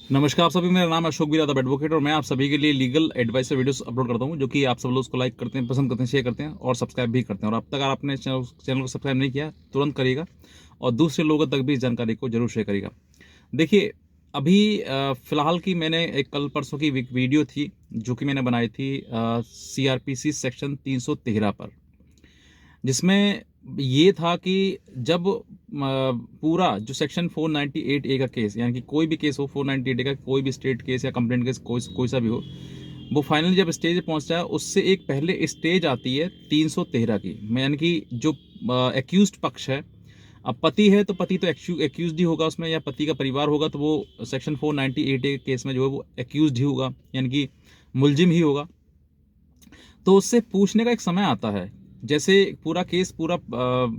नमस्कार आप सभी, मेरा नाम है अशोक बिरादर एडवोकेट और मैं आप सभी के लिए लीगल एडवाइस वीडियोस अपलोड करता हूं, जो कि आप सब लोग उसको लाइक करते हैं, पसंद करते हैं, शेयर करते हैं और सब्सक्राइब भी करते हैं। और अब तक अगर आपने चैनल को सब्सक्राइब नहीं किया तुरंत करिएगा और दूसरे लोगों तक भी इस जानकारी को जरूर शेयर करिएगा। देखिए, अभी फिलहाल की मैंने एक कल परसों की वीडियो थी जो कि मैंने बनाई थी CRPC सेक्शन 313 पर, जिसमें ये था कि जब पूरा जो सेक्शन 498A का केस, यानी कि कोई भी केस हो 498A का, कोई भी स्टेट केस या कंप्लेंट केस कोई सा भी हो, वो फाइनली जब स्टेज पे पहुंचता है उससे एक पहले स्टेज आती है 313 की, यानी कि जो एक्यूज्ड पक्ष है। अब पति है तो पति तो एक्यूज्ड ही होगा उसमें, या पति का परिवार होगा तो वो सेक्शन 498A के केस में जो है वो एक्यूज्ड ही होगा, यानी कि मुलजिम ही होगा। तो उससे पूछने का एक समय आता है, जैसे पूरा केस, पूरा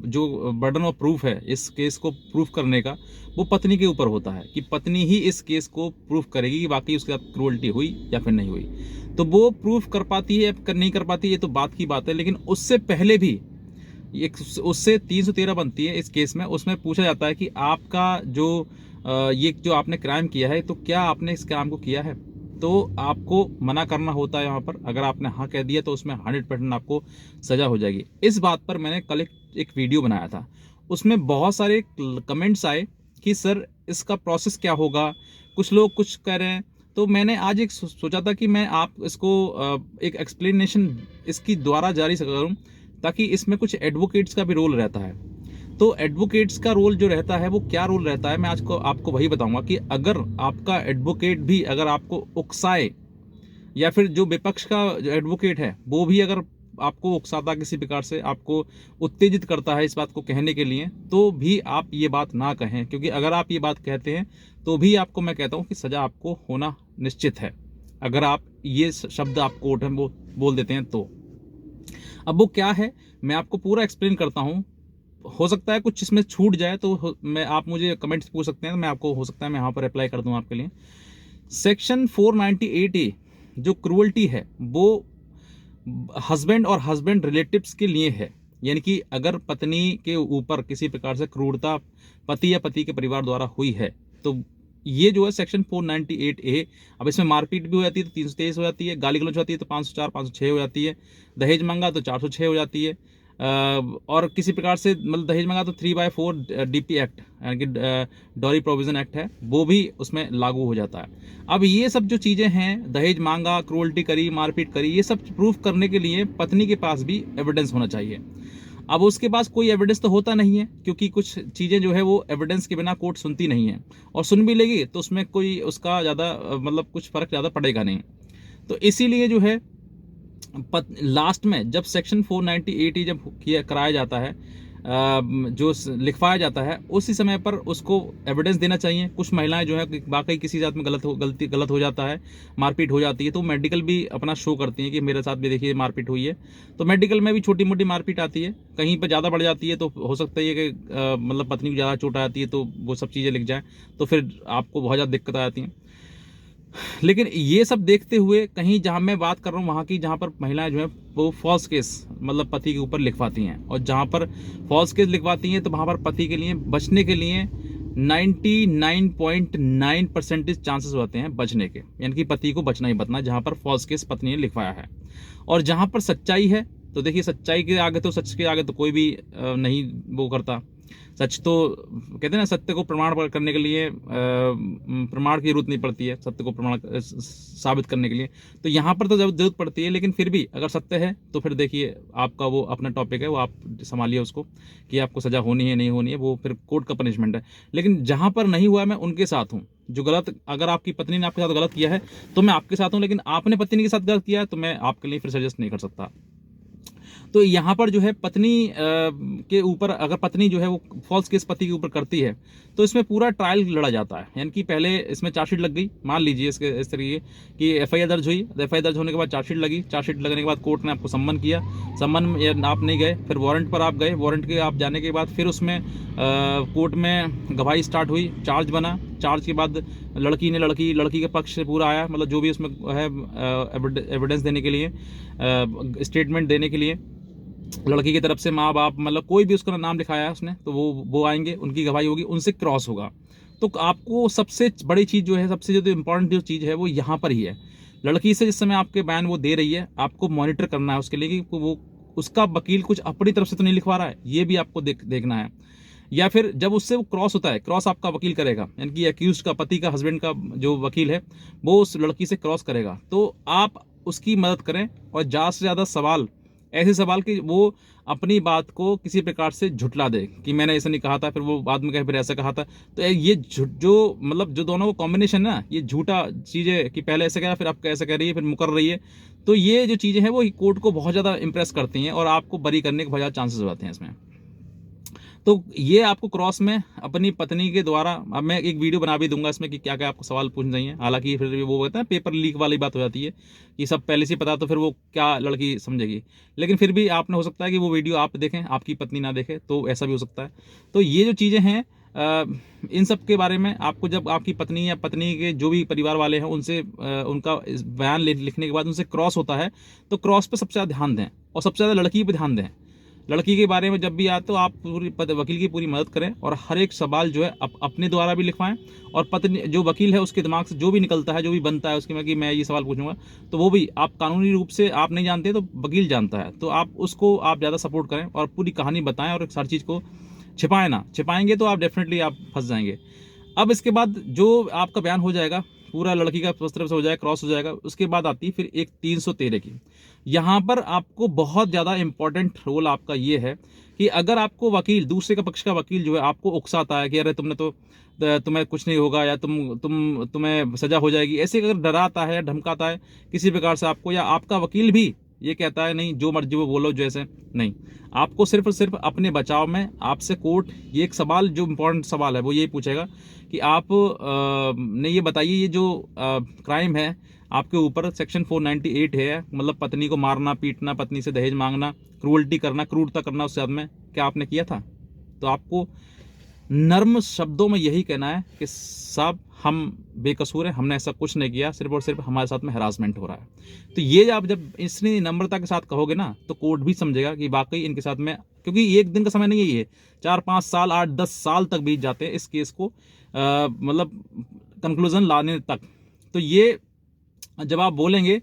जो बर्डन ऑफ प्रूफ है इस केस को प्रूफ करने का, वो पत्नी के ऊपर होता है कि पत्नी ही इस केस को प्रूफ करेगी कि वाकई उसके साथ क्रूअल्टी हुई या फिर नहीं हुई। तो वो प्रूफ कर पाती है या नहीं कर पाती, ये तो बात की बात है। लेकिन उससे पहले भी एक उससे 313 बनती है इस केस में, उसमें पूछा जाता है कि आपका जो ये जो आपने क्राइम किया है, तो क्या आपने इस क्राइम को किया है। तो आपको मना करना होता है यहाँ पर। अगर आपने हाँ कह दिया तो उसमें 100% आपको सजा हो जाएगी। इस बात पर मैंने कल एक वीडियो बनाया था, उसमें बहुत सारे कमेंट्स आए कि सर इसका प्रोसेस क्या होगा, कुछ लोग कुछ कह रहे हैं। तो मैंने आज एक सोचा था कि मैं आप इसको एक एक्सप्लेनेशन इसकी द्वारा जारी करूं, ताकि इसमें कुछ एडवोकेट्स का भी रोल रहता है। तो एडवोकेट्स का रोल जो रहता है वो क्या रोल रहता है, मैं आज को आपको वही बताऊंगा कि अगर आपका एडवोकेट भी अगर आपको उकसाए, या फिर जो विपक्ष का जो एडवोकेट है वो भी अगर आपको उकसाता, किसी प्रकार से आपको उत्तेजित करता है इस बात को कहने के लिए, तो भी आप ये बात ना कहें। क्योंकि अगर आप ये बात कहते हैं तो भी आपको मैं कहता हूं कि सजा आपको होना निश्चित है, अगर आप ये शब्द आप कोर्ट में वो बोल देते हैं तो। अब वो क्या है मैं आपको पूरा एक्सप्लेन करता हूँ। हो सकता है कुछ इसमें छूट जाए तो मैं आप मुझे कमेंट्स पूछ सकते हैं, तो मैं आपको हो सकता है मैं यहाँ पर अप्लाई कर दूँ आपके लिए। सेक्शन 498A जो क्रूअल्टी है वो हस्बैंड और हस्बैंड रिलेटिव्स के लिए है। यानी कि अगर पत्नी के ऊपर किसी प्रकार से क्रूरता पति या पति के परिवार द्वारा हुई है, तो ये जो है सेक्शन 498A। अब इसमें मारपीट भी हो जाती है तो 323 हो जाती है, गाली गलौज होती है तो 504 506 हो जाती है, दहेज मंगा तो 406 हो जाती है, और किसी प्रकार से मतलब दहेज मंगा तो 3/4 DP एक्ट, यानी कि डॉरी प्रोविजन एक्ट है, वो भी उसमें लागू हो जाता है। अब ये सब जो चीज़ें हैं, दहेज मांगा, क्रूअल्टी करी, मारपीट करी, ये सब प्रूफ करने के लिए पत्नी के पास भी एविडेंस होना चाहिए। अब उसके पास कोई एविडेंस तो होता नहीं है, क्योंकि कुछ चीज़ें जो है वो एविडेंस के बिना कोर्ट सुनती नहीं है, और सुन भी लेगी तो उसमें कोई उसका ज़्यादा मतलब कुछ फर्क ज़्यादा पड़ेगा नहीं। तो इसीलिए जो है लास्ट में जब सेक्शन 498 जब किया कराया जाता है, जो लिखवाया जाता है, उसी समय पर उसको एविडेंस देना चाहिए। कुछ महिलाएं जो है वाकई किसी साथ में गलत हो जाता है, मारपीट हो जाती है, तो मेडिकल भी अपना शो करती हैं कि मेरे साथ भी देखिए मारपीट हुई है। तो मेडिकल में भी छोटी मोटी मारपीट आती है, कहीं पर ज़्यादा बढ़ जाती है तो हो सकता है कि मतलब पत्नी को ज़्यादा चोट आती है, तो वो सब चीज़ें लिख जाए तो फिर आपको बहुत ज़्यादा दिक्कत आ जाती है। लेकिन ये सब देखते हुए कहीं जहां मैं बात कर रहा हूं वहां की, जहां पर महिलाएं जो है वो फॉल्स केस मतलब पति के ऊपर लिखवाती हैं, और जहां पर फॉल्स केस लिखवाती हैं तो वहां पर पति के लिए बचने के लिए 99.9% चांसेस होते हैं बचने के, यानी कि पति को बचना ही बचना जहां पर फॉल्स केस पत्नी ने लिखवाया है। और जहां पर सच्चाई है, तो देखिए सच्चाई के आगे तो, सच के आगे तो कोई भी नहीं वो करता। सच तो कहते हैं ना, सत्य को प्रमाण करने के लिए प्रमाण की जरूरत नहीं पड़ती है, सत्य को प्रमाण साबित करने के लिए। तो यहाँ पर तो जरूरत पड़ती है, लेकिन फिर भी अगर सत्य है तो फिर देखिए आपका वो अपना टॉपिक है, वो आप संभालिए उसको कि आपको सजा होनी है नहीं होनी है, वो फिर कोर्ट का पनिशमेंट है। लेकिन जहाँ पर नहीं हुआ है मैं उनके साथ हूँ जो गलत, अगर आपकी पत्नी ने आपके साथ गलत किया है तो मैं आपके साथ हूँ, लेकिन आपने पत्नी के साथ गलत किया है तो मैं आपके लिए फिर सजेस्ट नहीं कर सकता। तो यहाँ पर जो है पत्नी के ऊपर, अगर पत्नी जो है वो फॉल्स केस पति के ऊपर करती है तो इसमें पूरा ट्रायल लड़ा जाता है। यानी कि पहले इसमें चार्जशीट लग गई, मान लीजिए इसके इस तरीके कि FIR दर्ज हुई, FIR दर्ज होने के बाद चार्जशीट लगी, चार्जशीट लगने के बाद कोर्ट ने आपको सम्मन किया, सम्मन में आप नहीं गए, फिर वारंट पर आप गए, वारंट के आप जाने के बाद फिर उसमें कोर्ट में गवाही स्टार्ट हुई, चार्ज बना, चार्ज के बाद लड़की के पक्ष से पूरा आया, मतलब जो भी उसमें है एविडेंस देने के लिए, स्टेटमेंट देने के लिए लड़की की तरफ से माँ बाप, मतलब कोई भी उसका नाम लिखाया है उसने, तो वो आएंगे, उनकी गवाही होगी, उनसे क्रॉस होगा। तो आपको सबसे बड़ी चीज़ जो है, सबसे जो इम्पोर्टेंट जो चीज़ है वो यहाँ पर ही है। लड़की से जिस समय आपके बयान वो दे रही है, आपको मॉनिटर करना है उसके लिए कि वो उसका वकील कुछ अपनी तरफ से तो नहीं लिखवा रहा है, ये भी आपको देखना है। या फिर जब उससे वो क्रॉस होता है, क्रॉस आपका वकील करेगा, यानी कि एक्यूज का, पति का, हस्बैंड का जो वकील है वो उस लड़की से क्रॉस करेगा, तो आप उसकी मदद करें और ज़्यादा से ज़्यादा सवाल, ऐसे सवाल कि वो अपनी बात को किसी प्रकार से झुटला दे कि मैंने ऐसा नहीं कहा था, फिर वो बाद में कहे फिर ऐसा कहा था। तो ये जो मतलब जो दोनों का कॉम्बिनेशन है ना, ये झूठा चीज़ें कि पहले ऐसा कहा फिर आप कैसे कह रही है, फिर मुकर रही है, तो ये जो चीज़ें हैं वो कोर्ट को बहुत ज़्यादा इंप्रेस करती हैं और आपको बरी करने के बहुत ज़्यादा चांसेस हो जाते हैं इसमें। तो ये आपको क्रॉस में अपनी पत्नी के द्वारा, अब मैं एक वीडियो बना भी दूंगा इसमें कि क्या क्या आपको सवाल पूछने चाहिए। हालांकि फिर वो कहता है पेपर लीक वाली बात हो जाती है कि सब पहले से पता, तो फिर वो क्या लड़की समझेगी। लेकिन फिर भी आपने, हो सकता है कि वो वीडियो आप देखें, आपकी पत्नी ना देखे, तो ऐसा भी हो सकता है। तो ये जो चीज़ें हैं, इन सब के बारे में आपको, जब आपकी पत्नी या पत्नी के जो भी परिवार वाले हैं उनसे उनका बयान लिखने के बाद उनसे क्रॉस होता है, तो क्रॉस पे सबसे ज़्यादा ध्यान दें और सबसे ज़्यादा लड़की पे ध्यान दें। लड़की के बारे में जब भी आए तो आप पूरी वकील की पूरी मदद करें और हर एक सवाल जो है अपने द्वारा भी लिखवाएं, और पत्नी जो वकील है उसके दिमाग से जो भी निकलता है, जो भी बनता है उसके में कि मैं ये सवाल पूछूंगा, तो वो भी आप कानूनी रूप से आप नहीं जानते तो वकील जानता है, तो आप उसको आप ज़्यादा सपोर्ट करें और पूरी कहानी बताएं और हर चीज़ को छिपाएं ना। छिपाएंगे तो आप डेफिनेटली आप फंस जाएंगे। अब इसके बाद जो आपका बयान हो जाएगा, पूरा लड़की का तरफ से हो जाएगा, क्रॉस हो जाएगा, उसके बाद आती है फिर एक 313 की। यहाँ पर आपको बहुत ज़्यादा इंपॉर्टेंट रोल आपका ये है कि अगर आपको वकील, दूसरे का पक्ष का वकील जो है आपको उकसाता है कि अरे तुमने तो, तुम्हें कुछ नहीं होगा, या तुम्हें सजा हो जाएगी, ऐसे अगर डराता है या धमकाता है किसी प्रकार से आपको, या आपका वकील भी ये कहता है नहीं जो मर्जी वो बोलो जैसे, नहीं, आपको सिर्फ और सिर्फ अपने बचाव में आपसे कोर्ट ये एक सवाल, जो इम्पोर्टेंट सवाल है वो यही पूछेगा कि आप ने ये बताइए, ये जो क्राइम है आपके ऊपर सेक्शन 498 है, मतलब पत्नी को मारना, पीटना, पत्नी से दहेज मांगना, क्रूअल्टी करना, क्रूरता करना उससे में, क्या आपने किया था? तो आपको नर्म शब्दों में यही कहना है कि साहब हम बेकसूर हैं, हमने ऐसा कुछ नहीं किया, सिर्फ और सिर्फ हमारे साथ में हरासमेंट हो रहा है। तो ये आप जब इतनी नम्रता के साथ कहोगे ना, तो कोर्ट भी समझेगा कि वाकई इनके साथ में, क्योंकि एक दिन का समय नहीं है, ये 4-5 साल 8-10 साल तक बीत जाते हैं इस केस को मतलब कंक्लूजन लाने तक। तो ये जब आप बोलेंगे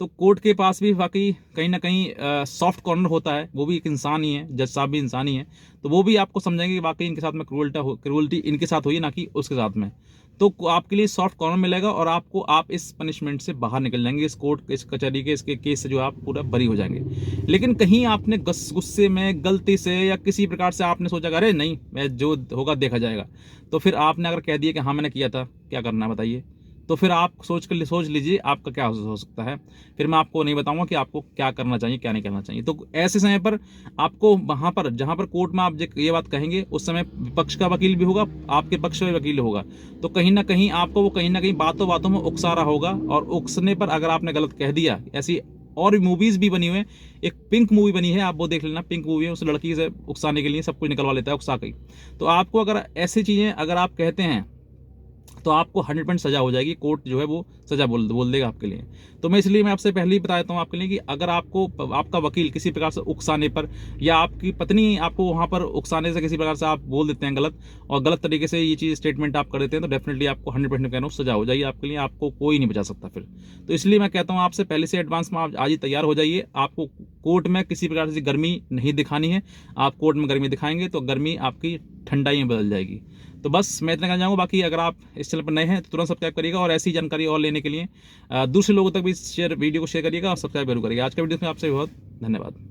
तो कोर्ट के पास भी वाकई कहीं ना कहीं सॉफ्ट कॉर्नर होता है, वो भी एक इंसान ही है, जज साहब भी इंसान ही है, तो वो भी आपको समझेंगे कि वाकई इनके साथ में क्रूअल्टी इनके साथ हुई, ना कि उसके साथ में। तो आपके लिए सॉफ्ट कॉर्नर मिलेगा और आप इस पनिशमेंट से बाहर निकल जाएंगे, इस कोर्ट, इस कचहरी के, इसके केस से जो आप पूरा बरी हो जाएंगे। लेकिन कहीं आपने गुस्से में, गलती से या किसी प्रकार से आपने सोचा अरे नहीं, मैं जो होगा देखा जाएगा, तो फिर आपने अगर कह दिया कि हाँ मैंने किया था, क्या करना है बताइए? तो फिर आप सोच लीजिए आपका क्या हो सकता है। फिर मैं आपको नहीं बताऊंगा कि आपको क्या करना चाहिए, क्या नहीं करना चाहिए। तो ऐसे समय पर आपको वहां पर, जहां पर कोर्ट में आप ये बात कहेंगे, उस समय विपक्ष का वकील भी होगा, आपके पक्ष का वकील होगा, तो कहीं ना कहीं आपको वो कहीं ना कहीं बातों बातों में उकसा रहा होगा, और उकसने पर अगर आपने गलत कह दिया, ऐसी और मूवीज भी बनी हुई है, एक पिंक मूवी बनी है, आप वो देख लेना, पिंक मूवी है, उस लड़की से उकसाने के लिए सब कुछ निकलवा लेता है उकसा के। तो आपको अगर ऐसी चीजें अगर आप कहते हैं तो आपको 100% सजा हो जाएगी, कोर्ट जो है वो सजा बोल देगा आपके लिए। तो मैं इसलिए मैं आपसे पहले ही बता देता हूँ आपके लिए कि अगर आपको आपका वकील किसी प्रकार से उकसाने पर, या आपकी पत्नी आपको वहाँ पर उकसाने से किसी प्रकार से आप बोल देते हैं गलत, और गलत तरीके से ये चीज़ स्टेटमेंट आप कर देते हैं, तो डेफिनेटली आपको 100% कह रहा हूँ सजा हो जाएगी आपके लिए, आपको कोई नहीं बचा सकता फिर। तो इसलिए मैं कहता हूँ आपसे पहले से एडवांस में आप आज ही तैयार हो जाइए। आपको कोर्ट में किसी प्रकार से गर्मी नहीं दिखानी है, आप कोर्ट में गर्मी दिखाएंगे तो गर्मी आपकी ठंडाई में बदल जाएगी। तो बस मैं इतना कहना चाहूँगा। बाकी अगर आप इस चैनल पर नए हैं तो तुरंत सब्सक्राइब करिएगा, और ऐसी जानकारी और लेने के लिए दूसरे लोगों तक भी वीडियो को शेयर करिएगा और सब्सक्राइब जरूर करिएगा। आज का वीडियो में आपसे बहुत धन्यवाद।